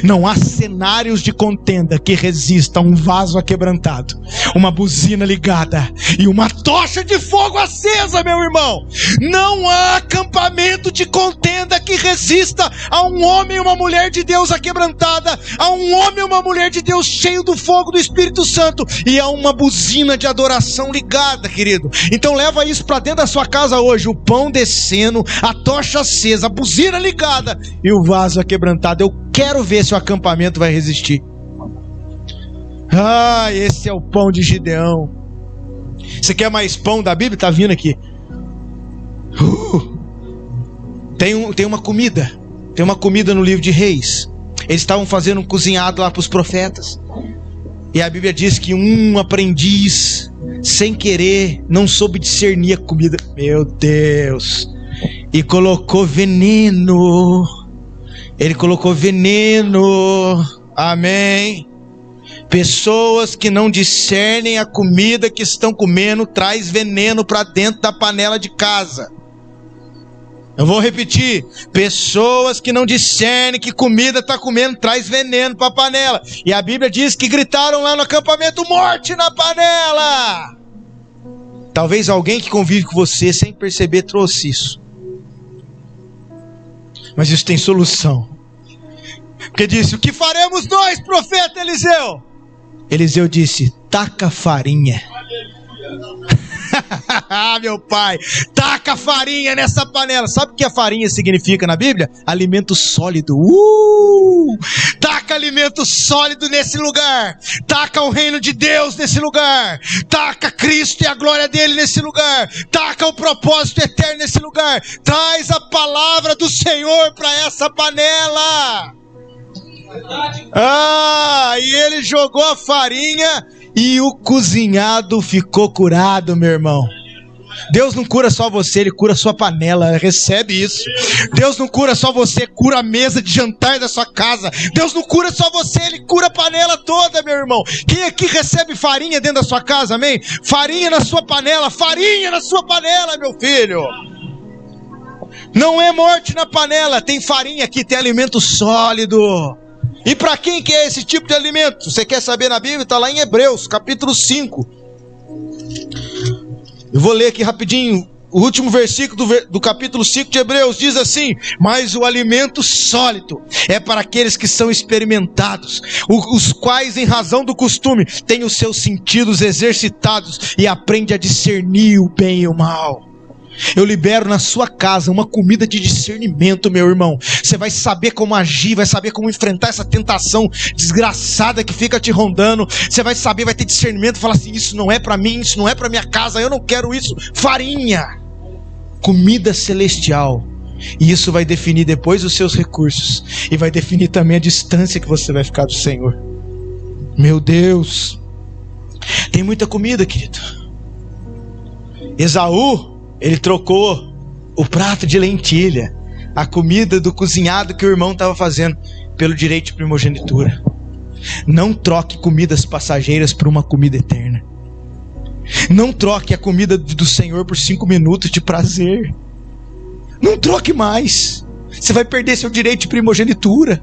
Não há cenários de contenda que resista a um vaso aquebrantado, uma buzina ligada e uma tocha de fogo acesa, meu irmão. Não há acampamento de contenda que resista a um homem e uma mulher de Deus aquebrantada, a um homem e uma mulher de Deus cheio do fogo do Espírito Santo e a uma buzina de adoração ligada, querido. Então leva isso para dentro da sua casa hoje, o pão descendo, a tocha acesa, a buzina ligada e o vaso aquebrantado. Eu quero ver se o acampamento vai resistir. Ah, esse é o pão de Gideão. Você quer mais pão da Bíblia? Tá vindo aqui. Tem uma comida. Tem uma comida no livro de Reis. Eles estavam fazendo um cozinhado lá para os profetas. E a Bíblia diz que um aprendiz, sem querer, não soube discernir a comida. Meu Deus. E colocou veneno. Ele colocou veneno. Amém. Pessoas que não discernem a comida que estão comendo traz veneno para dentro da panela de casa. Eu vou repetir. Pessoas que não discernem que comida está comendo traz veneno para a panela. E a Bíblia diz que gritaram lá no acampamento: morte na panela. Talvez alguém que convive com você sem perceber trouxe isso. Mas isso tem solução. Porque disse: o que faremos nós, profeta Eliseu? Eliseu disse: taca farinha. Meu pai, taca farinha nessa panela. Sabe o que a farinha significa na Bíblia? Alimento sólido. Taca alimento sólido nesse lugar. Taca o reino de Deus nesse lugar. Taca Cristo e a glória dele nesse lugar. Taca o propósito eterno nesse lugar. Traz a palavra do Senhor para essa panela. E ele jogou a farinha e o cozinhado ficou curado, meu irmão. Deus não cura só você, Ele cura a sua panela. Recebe isso. Deus não cura só você, cura a mesa de jantar da sua casa. Deus não cura só você, Ele cura a panela toda, meu irmão. Quem aqui recebe farinha dentro da sua casa, amém? Farinha na sua panela, meu filho. Não é morte na panela, tem farinha aqui, tem alimento sólido. E para quem que é esse tipo de alimento? Você quer saber na Bíblia? Está lá em Hebreus, capítulo 5. Eu vou ler aqui rapidinho. O último versículo do capítulo 5 de Hebreus diz assim: mas o alimento sólido é para aqueles que são experimentados, os quais em razão do costume têm os seus sentidos exercitados e aprendem a discernir o bem e o mal. Eu libero na sua casa uma comida de discernimento, meu irmão. Você vai saber como agir, vai saber como enfrentar essa tentação desgraçada que fica te rondando. Você vai saber, vai ter discernimento, falar assim: isso não é para mim, isso não é para minha casa, eu não quero isso. Farinha, comida celestial. E isso vai definir depois os seus recursos, e vai definir também a distância que você vai ficar do Senhor. Meu Deus, tem muita comida, querido. Esaú, ele trocou o prato de lentilha, a comida do cozinhado que o irmão estava fazendo, pelo direito de primogenitura. Não troque comidas passageiras por uma comida eterna. Não troque a comida do Senhor por 5 minutos de prazer. Não troque mais. Você vai perder seu direito de primogenitura.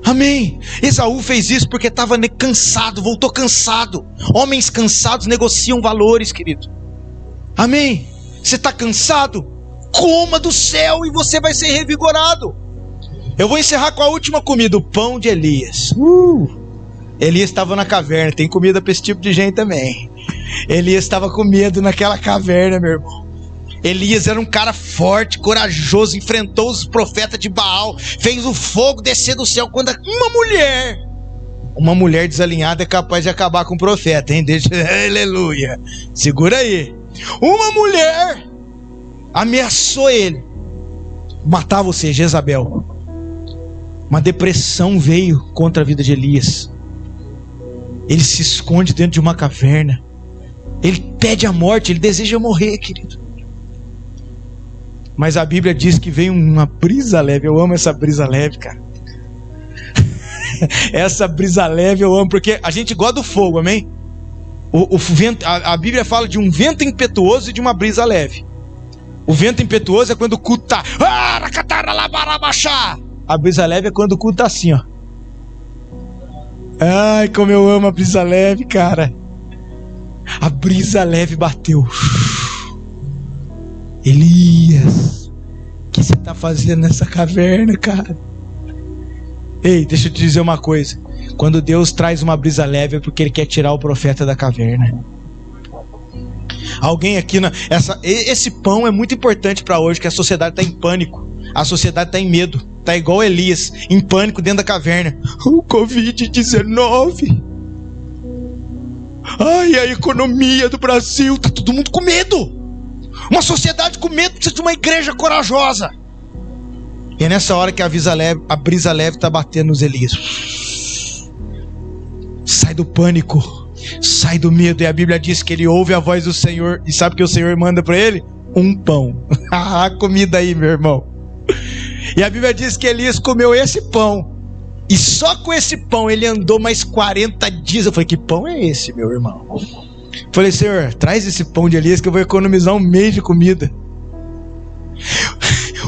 Amém. Esaú fez isso porque estava cansado, voltou cansado. Homens cansados negociam valores, querido. Amém? Você está cansado? Coma do céu e você vai ser revigorado. Eu vou encerrar com a última comida, o pão de Elias. Elias estava na caverna. Tem comida para esse tipo de gente também. Elias estava com medo naquela caverna, meu irmão. Elias era um cara forte, corajoso, enfrentou os profetas de Baal, fez o fogo descer do céu. Quando uma mulher desalinhada é capaz de acabar com o profeta, hein? Aleluia, segura aí. Uma mulher ameaçou ele matar você, Jezabel. Uma depressão veio contra a vida de Elias. Ele se esconde dentro de uma caverna. Ele pede a morte, ele deseja morrer, querido. Mas a Bíblia diz que veio uma brisa leve. Eu amo essa brisa leve, cara. Essa brisa leve eu amo, porque a gente gosta do fogo, amém? O vento, a Bíblia fala de um vento impetuoso e de uma brisa leve. O vento impetuoso é quando o culto tá... A brisa leve é quando o culto tá assim, ó. Ai, como eu amo a brisa leve, cara. A brisa leve bateu. Elias, o que você está fazendo nessa caverna, cara? Ei, deixa eu te dizer uma coisa. Quando Deus traz uma brisa leve é porque Ele quer tirar o profeta da caverna. Alguém aqui... Esse pão é muito importante para hoje, que a sociedade está em pânico. A sociedade está em medo. Está igual Elias, em pânico dentro da caverna. O Covid-19. Ai, a economia do Brasil. Está todo mundo com medo. Uma sociedade com medo precisa de uma igreja corajosa. E é nessa hora que a brisa leve está batendo nos Elias. Sai do pânico, sai do medo. E a Bíblia diz que ele ouve a voz do Senhor. E sabe o que o Senhor manda para ele? Um pão. Comida aí, meu irmão. E a Bíblia diz que Elias comeu esse pão. E só com esse pão ele andou mais 40 dias. Eu falei, que pão é esse, meu irmão? Falei, Senhor, traz esse pão de Elias que eu vou economizar um mês de comida.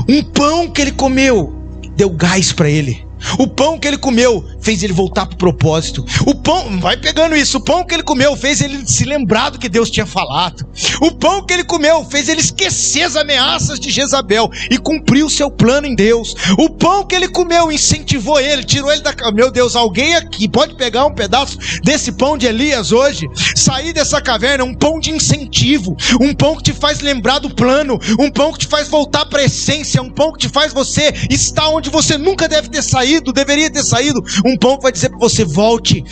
Um pão que ele comeu deu gás para ele. O pão que ele comeu fez ele voltar para o propósito. O pão, vai pegando isso. O pão que ele comeu fez ele se lembrar do que Deus tinha falado. O pão que ele comeu fez ele esquecer as ameaças de Jezabel e cumprir o seu plano em Deus. O pão que ele comeu incentivou ele, tirou ele da... Meu Deus, alguém aqui pode pegar um pedaço desse pão de Elias hoje, sair dessa caverna, um pão de incentivo, um pão que te faz lembrar do plano, um pão que te faz voltar para a essência, um pão que te faz você estar onde você nunca deve ter saído, deveria ter saído. Um pão que vai dizer para você: volte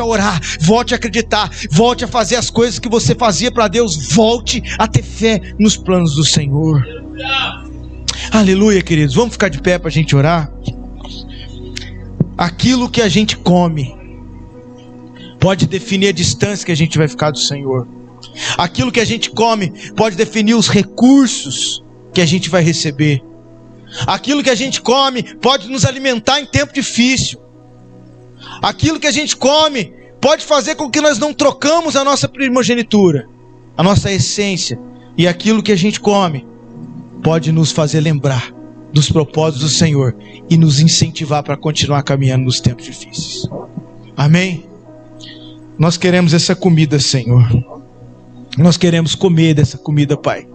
a orar, volte a acreditar, volte a fazer as coisas que você fazia para Deus, volte a ter fé nos planos do Senhor. Aleluia, queridos. Vamos ficar de pé para a gente orar. Aquilo que a gente come pode definir a distância que a gente vai ficar do Senhor. Aquilo que a gente come pode definir os recursos que a gente vai receber. Aquilo que a gente come pode nos alimentar em tempo difícil. Aquilo que a gente come pode fazer com que nós não trocamos a nossa primogenitura, a nossa essência. E aquilo que a gente come pode nos fazer lembrar dos propósitos do Senhor e nos incentivar para continuar caminhando nos tempos difíceis. Amém? Nós queremos essa comida, Senhor. Nós queremos comer dessa comida, Pai.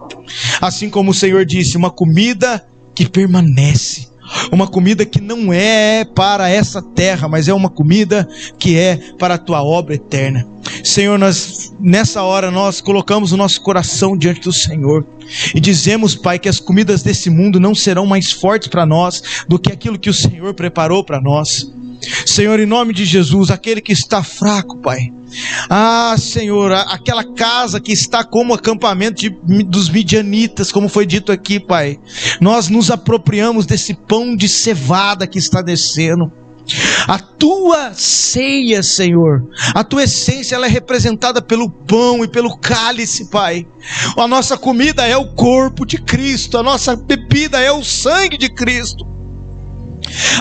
Assim como o Senhor disse, uma comida que permanece, uma comida que não é para essa terra, mas é uma comida que é para a tua obra eterna. Senhor, nessa hora nós colocamos o nosso coração diante do Senhor e dizemos, Pai, que as comidas desse mundo não serão mais fortes para nós do que aquilo que o Senhor preparou para nós. Senhor, em nome de Jesus, aquele que está fraco, Pai, Senhor, aquela casa que está como acampamento dos midianitas, como foi dito aqui, Pai, nós nos apropriamos desse pão de cevada que está descendo. A tua ceia, Senhor, a tua essência, ela é representada pelo pão e pelo cálice, Pai. A nossa comida é o corpo de Cristo, a nossa bebida é o sangue de Cristo.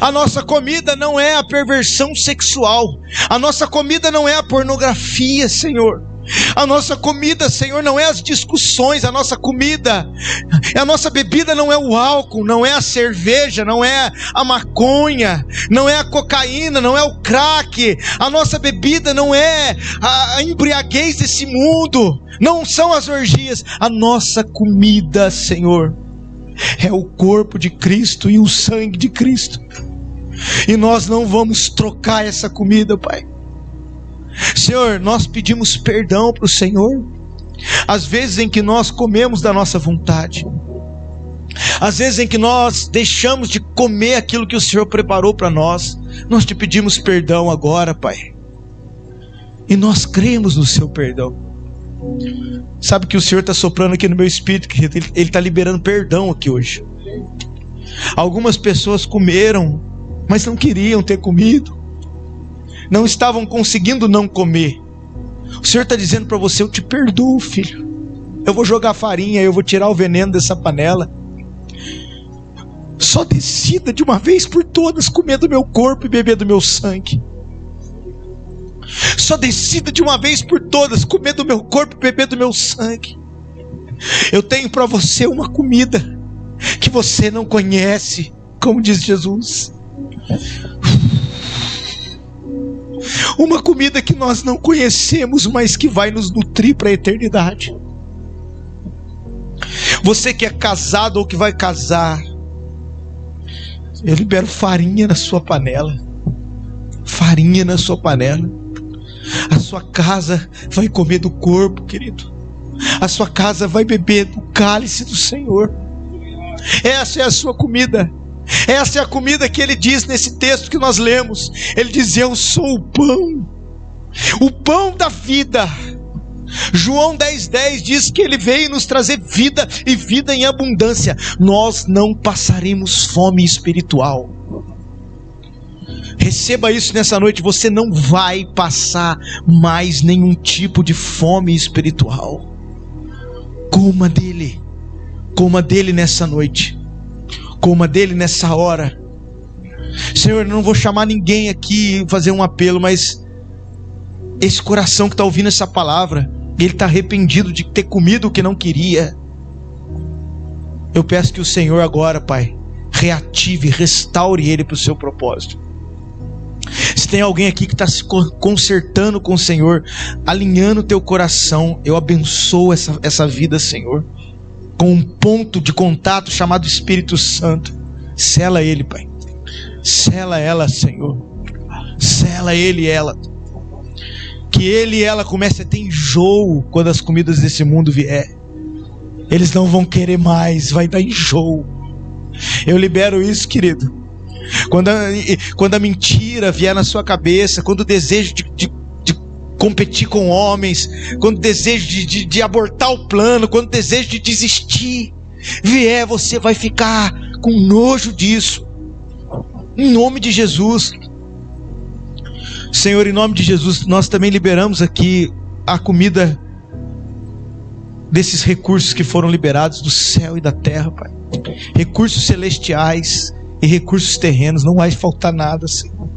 A nossa comida não é a perversão sexual. A nossa comida não é a pornografia, Senhor. A nossa comida, Senhor, não é as discussões. A nossa comida, a nossa bebida não é o álcool, não é a cerveja, não é a maconha, não é a cocaína, não é o crack. A nossa bebida não é a embriaguez desse mundo, não são as orgias. A nossa comida, Senhor, é o corpo de Cristo e o sangue de Cristo. E nós não vamos trocar essa comida, Pai. Senhor, nós pedimos perdão para o Senhor As vezes em que nós comemos da nossa vontade, as vezes em que nós deixamos de comer aquilo que o Senhor preparou para nós, nós te pedimos perdão agora, Pai. E nós cremos no seu perdão. Sabe que o Senhor está soprando aqui no meu espírito, querido? Ele está liberando perdão aqui hoje. Algumas pessoas comeram, mas não queriam ter comido. Não estavam conseguindo não comer. O Senhor está dizendo para você: eu te perdoo, filho. Eu vou jogar farinha, eu vou tirar o veneno dessa panela. Só decida de uma vez por todas comer do meu corpo e beber do meu sangue. Só decida de uma vez por todas comer do meu corpo e beber do meu sangue. Eu tenho para você uma comida que você não conhece, como diz Jesus. Uma comida que nós não conhecemos, mas que vai nos nutrir para a eternidade. Você que é casado ou que vai casar, eu libero farinha na sua panela. Farinha na sua panela. A sua casa vai comer do corpo, querido. A sua casa vai beber do cálice do Senhor. Essa é a sua comida. Essa é a comida que ele diz nesse texto que nós lemos. Ele diz: eu sou o pão da vida. João 10:10 diz que ele veio nos trazer vida e vida em abundância. Nós não passaremos fome espiritual. Receba isso nessa noite. Você não vai passar mais nenhum tipo de fome espiritual. Coma dele. Coma dele nessa noite. Coma dele nessa hora. Senhor, eu não vou chamar ninguém aqui e fazer um apelo, mas esse coração que está ouvindo essa palavra, ele está arrependido de ter comido o que não queria. Eu peço que o Senhor agora, Pai, reative, restaure ele para o seu propósito. Se tem alguém aqui que está se consertando com o Senhor, alinhando o teu coração, eu abençoo essa vida, Senhor, com um ponto de contato chamado Espírito Santo. Sela ele, Pai. Sela ela, Senhor. Sela ele e ela. Que ele e ela comece a ter enjoo quando as comidas desse mundo vier. Eles não vão querer mais, vai dar enjoo. Eu libero isso, querido. Quando a mentira vier na sua cabeça, quando o desejo de competir com homens, quando o desejo de abortar o plano, quando o desejo de desistir vier, você vai ficar com nojo disso. Em nome de Jesus. Senhor, em nome de Jesus, nós também liberamos aqui a comida desses recursos que foram liberados do céu e da terra, Pai. Recursos celestiais e recursos terrenos, não vai faltar nada, Senhor.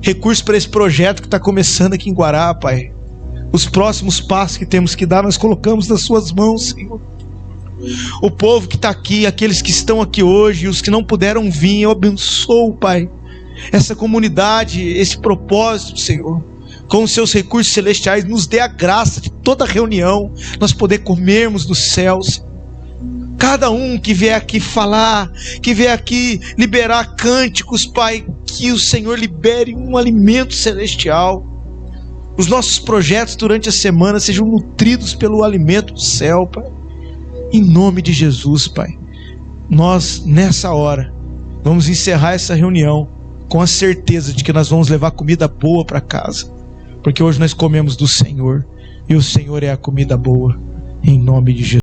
Recursos para esse projeto que está começando aqui em Guará, Pai. Os próximos passos que temos que dar, nós colocamos nas suas mãos, Senhor. O povo que está aqui, aqueles que estão aqui hoje e os que não puderam vir, eu abençoo, Pai, essa comunidade, esse propósito, Senhor, com os seus recursos celestiais. Nos dê a graça de toda reunião nós poder comermos dos céus. Cada um que vier aqui falar, que vier aqui liberar cânticos, Pai, que o Senhor libere um alimento celestial. Os nossos projetos durante a semana sejam nutridos pelo alimento do céu, Pai. Em nome de Jesus, Pai. Nós, nessa hora, vamos encerrar essa reunião com a certeza de que nós vamos levar comida boa para casa. Porque hoje nós comemos do Senhor. E o Senhor é a comida boa. Em nome de Jesus.